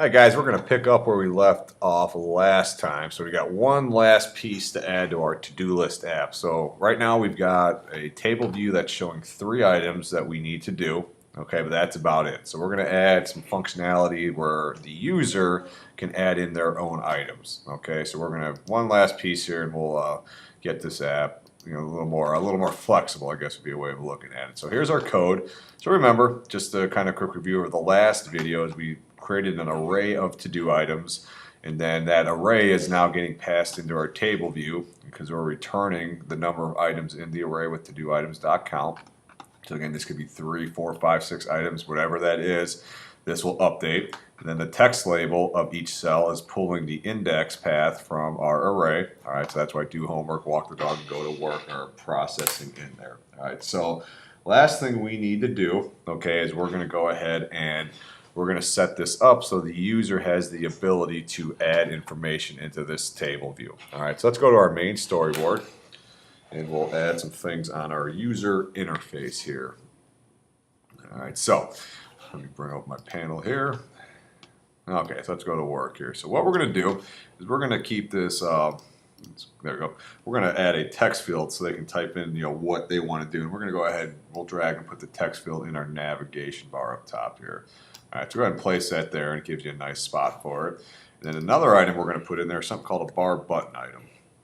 All right, guys, we're going to pick up where we left off last time. So we got one last piece to add to our to-do list app. So right now we've got a table view that's showing 3 items that we need to do. Okay, but that's about it. So we're going to add some functionality where the user can add in their own items. Okay, so we're going to have one last piece here, and we'll get this app, a little more flexible, I guess would be a way of looking at it. So here's our code. So remember, just a kind of quick review of the last videos, we created an array of to-do items, and then that array is now getting passed into our table view because we're returning the number of items in the array with to-do items.count. So again, this could be 3, 4, 5, 6 items, whatever that is. This will update, and then the text label of each cell is pulling the index path from our array. All right, so that's why do homework, walk the dog, and go to work are processing in there. All right, so last thing we need to do, okay, is we're going to go ahead and we're going to set this up so the user has the ability to add information into this table view. All right, so let's go to our main storyboard, and we'll add some things on our user interface here. All right, so let me bring up my panel here. Okay, so let's go to work here. So what we're going to do is we're going to keep this, there we go. We're going to add a text field so they can type in, what they want to do. And we're going to go ahead, we'll drag and put the text field in our navigation bar up top here. All right, so go ahead and place that there, and it gives you a nice spot for it. And then another item we're going to put in there is something called a bar button item.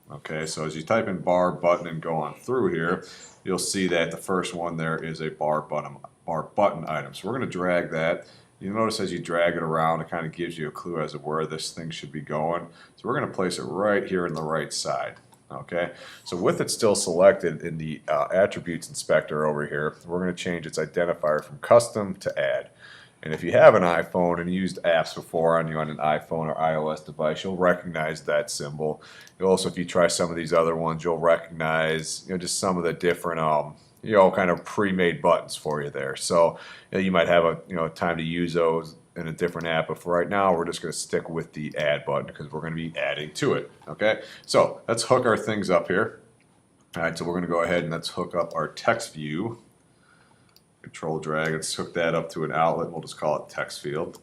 Okay, so as you type in bar button and go on through here, you'll see that the first one there is a bar button item. So we're going to drag that. You'll notice as you drag it around, it kind of gives you a clue as to where this thing should be going. So we're going to place it right here in the right side. Okay, so with it still selected in the attributes inspector over here, we're going to change its identifier from custom to add. And if you have an iPhone and used apps before on an iPhone or iOS device, you'll recognize that symbol. You'll also, if you try some of these other ones, you'll recognize just some of the different kind of pre-made buttons for you there. So you might have a time to use those in a different app, but for right now we're just going to stick with the add button because we're going to be adding to it. Okay, so let's hook our things up here. All right, so we're going to go ahead and let's hook up our text view. Control drag, let's hook that up to an outlet, we'll just call it text field.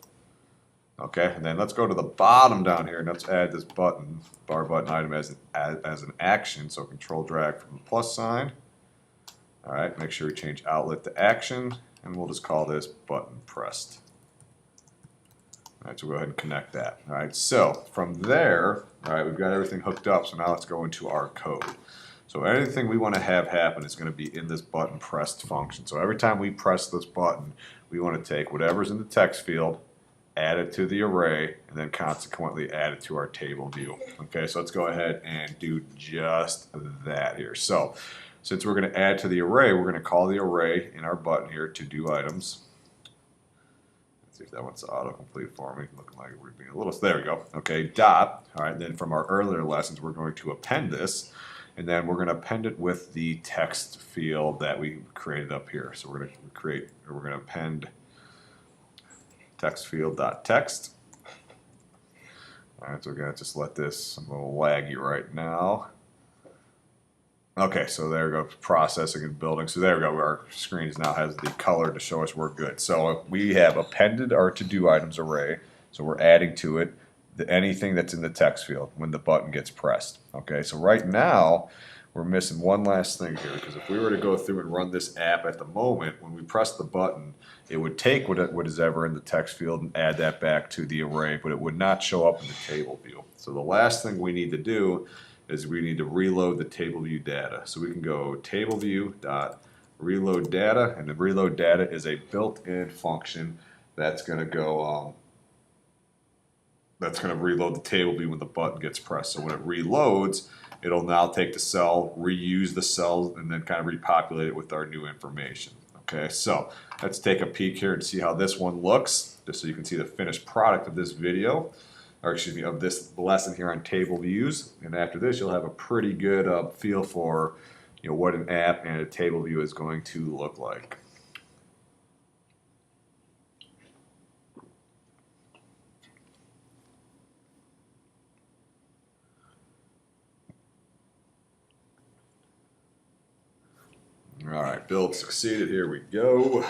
Okay, and then let's go to the bottom down here and let's add this button, bar button item as an action. So control drag from the plus sign. All right, make sure we change outlet to action, and we'll just call this button pressed. All right, so go ahead and connect that. All right, so from there, all right, we've got everything hooked up, so now let's go into our code. So anything we want to have happen is going to be in this button pressed function. So every time we press this button, we want to take whatever's in the text field, add it to the array, and then consequently add it to our table view. Okay, so let's go ahead and do just that here. So since we're going to add to the array, we're going to call the array in our button here to do items. Let's see if that one's autocomplete for me. Looking like we're being a little, there we go. Okay, dot. All right, then from our earlier lessons, we're going to append this. And then we're going to append it with the text field that we created up here. So we're going to append text field dot text. All right, so we're going to just let this, I'm a little laggy right now. Okay, so there we go, processing and building. So there we go, our screen now has the color to show us we're good. So we have appended our to-do items array. So we're adding to it anything that's in the text field when the button gets pressed. Okay, so right now we're missing one last thing here, because if we were to go through and run this app at the moment, when we press the button, it would take what is ever in the text field and add that back to the array, but it would not show up in the table view. So the last thing we need to do is we need to reload the table view data. So we can go table view dot reload data, and the reload data is a built-in function that's going to go reload the table view when the button gets pressed. So when it reloads, it'll now take the cell, reuse the cell, and then kind of repopulate it with our new information. Okay, so let's take a peek here and see how this one looks, just so you can see the finished product of this video, or excuse me, of this lesson here on table views. And after this, you'll have a pretty good feel for what an app and a table view is going to look like. All right, build succeeded. Here we go.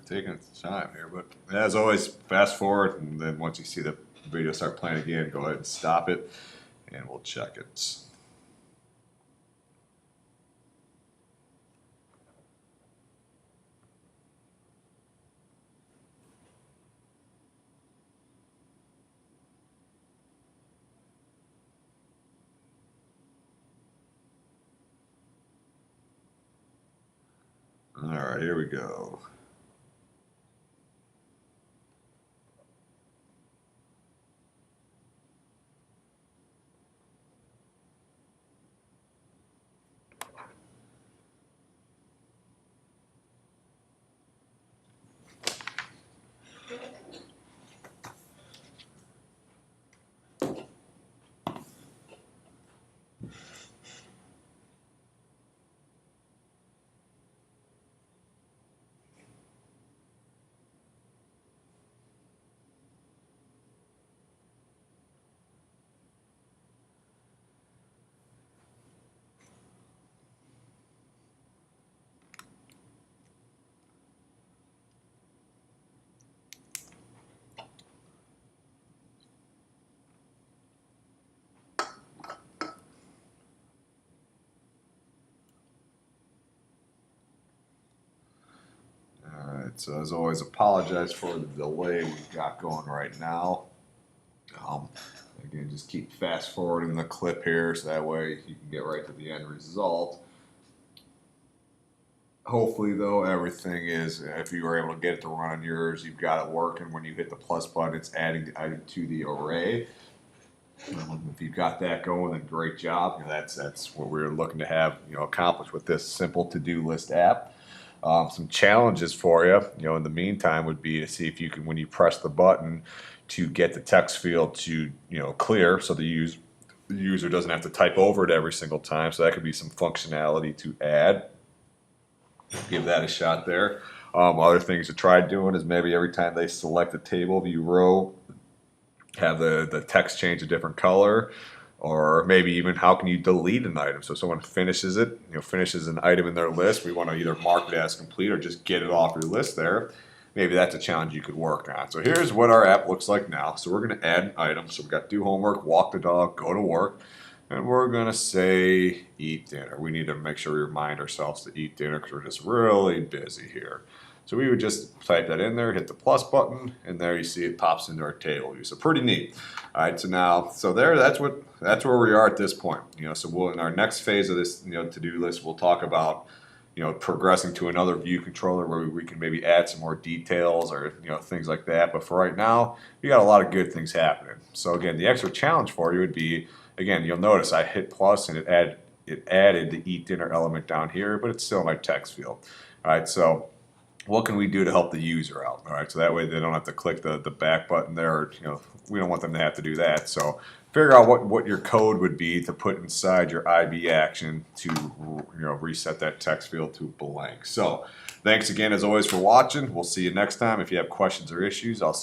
taking its time here, but as always, fast forward, and then once you see the video start playing again, go ahead and stop it, and we'll check it. All right, here we go. So as always, apologize for the delay we've got going right now. Again, just keep fast forwarding the clip here so that way you can get right to the end result. Hopefully though, everything is, if you were able to get it to run on yours, you've got it working. When you hit the plus button, it's adding the item to the array. If you've got that going, then great job. That's what we're looking to have accomplished with this simple to-do list app. Some challenges for you, in the meantime, would be to see if you can, when you press the button, to get the text field to clear, so the user doesn't have to type over it every single time. So that could be some functionality to add. Give that a shot there. Other things to try doing is maybe every time they select a table view row, have the text change a different color. Or maybe even how can you delete an item? So someone finishes it, finishes an item in their list. We want to either mark it as complete or just get it off your list there. Maybe that's a challenge you could work on. So here's what our app looks like now. So we're going to add an item. So we've got do homework, walk the dog, go to work. And we're going to say eat dinner. We need to make sure we remind ourselves to eat dinner because we're just really busy here. So we would just type that in there, hit the plus button, and there you see it pops into our table view. So pretty neat. All right, so that's where we are at this point. So we'll, in our next phase of this to-do list, we'll talk about progressing to another view controller where we can maybe add some more details or things like that. But for right now, we got a lot of good things happening. So again, the extra challenge for you would be, again, you'll notice I hit plus and it added the eat dinner element down here, but it's still my text field. All right, so what can we do to help the user out? All right, so that way they don't have to click the back button there. Or, we don't want them to have to do that. So figure out what your code would be to put inside your IB action to reset that text field to blank. So thanks again as always for watching. We'll see you next time. If you have questions or issues, I'll